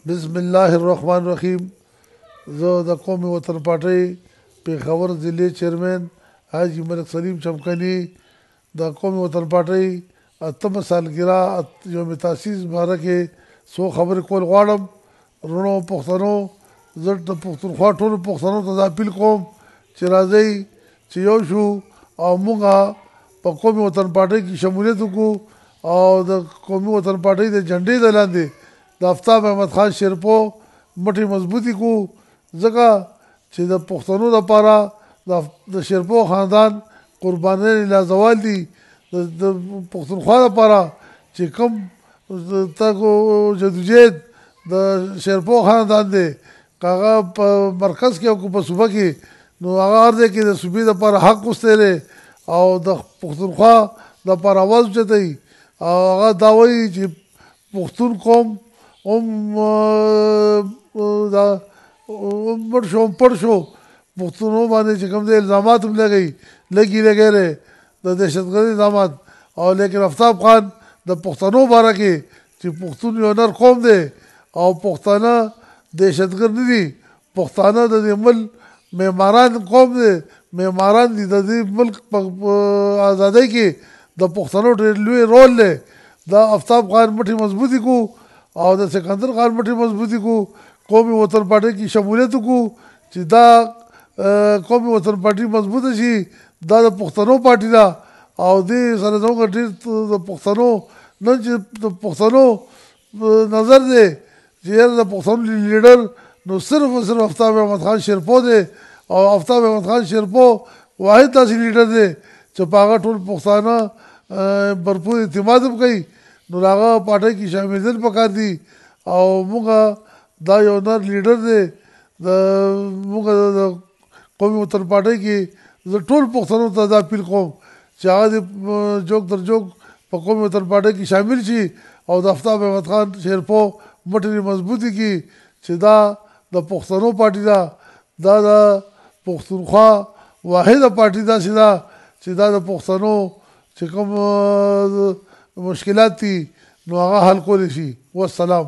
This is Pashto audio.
بسم الله الرحمن الرحیم. زه د قومي وطن پارټۍ پېښور ضلع چیرمن حاجي ملک سلیم چمکني د قومي وطن پارټۍ اتمه سالګرا یوم تاسیس باره کې څو خبرې کول غواړم. رونو پښتنو، زه د پښتونخوا ټولو پښتنو ته دا اپیل کوم چې راځئ چې یو شو او موږ په قومي وطن پارټۍ کې شمولیت وکړو او د قومي وطن پارټۍ د جنډې د لاندې د آفتاب احمد خان شیرپو مټې مضبوطې کړو، ځکه چې د پښتنو دپاره د شیرپو خاندان قربانۍ لا زوال دي. د پښتونخوا دپاره چې کوم جدوجہد د شیرپو خاندان دی، که هغه په مرکز کې او که په صوبه کې، نو هغه هر ځای کې د صوبې دپاره حق غوښتی دی او د پښتونخوا دپاره اواز اوچتوي او هغه دا وایي چې پښتون قوم هم مړ شو هم پړ شو، پښتنو باندې چې کوم دی الزامات هم لګی دی د دهشتګردۍ الزامات، او لیکن آفتاب خان د پښتنو باره کې چې پښتون یو نر قوم دی او پښتانه دهشتګرد نه دي، پښتانه د دې ملک معماران قوم دی، معماران دي د دې ملک په ازادۍ کې د پښتنو ډېر لوی رول دی. دا آفتاب خان مټې مضبوطې کړو او د سکندر خان مټې مضبوطې کړو، قومي وطن پارټۍ کې شمولیت وکړو چې دا قومي وطن پارټۍ مضبوطه شي. دا د پښتنو پارټي ده او دې سره زموږ ډېر د پښتنو نن چې د پښتنو نظر دی چې یاره د پښتنو لیډر نو صرف او صرف آفتاب احمد خان شیرپو دی او آفتاب احمد خان شیرپو واحد داسې لیډر دی چې په هغه ټول پښتانه برپور اعتماد هم کوي، نو د هغه پارټۍ کې شاملېدل پکار دي او موږ دا یو نر لیډر دی. موږ د قومي وطن پارټۍ کې زه ټول پښتنو ته دا اپیل کوم چې هغه دې جوک تر جوک په قومي وطن پارټۍ کې شامل شي او د آفتاب احمد خان شیرپو مټې مضبوطې کړي چې دا د پښتنو پارټي ده، دا د پښتونخوا واحده پارټي داسې ده چې دا د پښتنو چې کوم مشکلات دي نو هغه حل کولی شي. والسلام.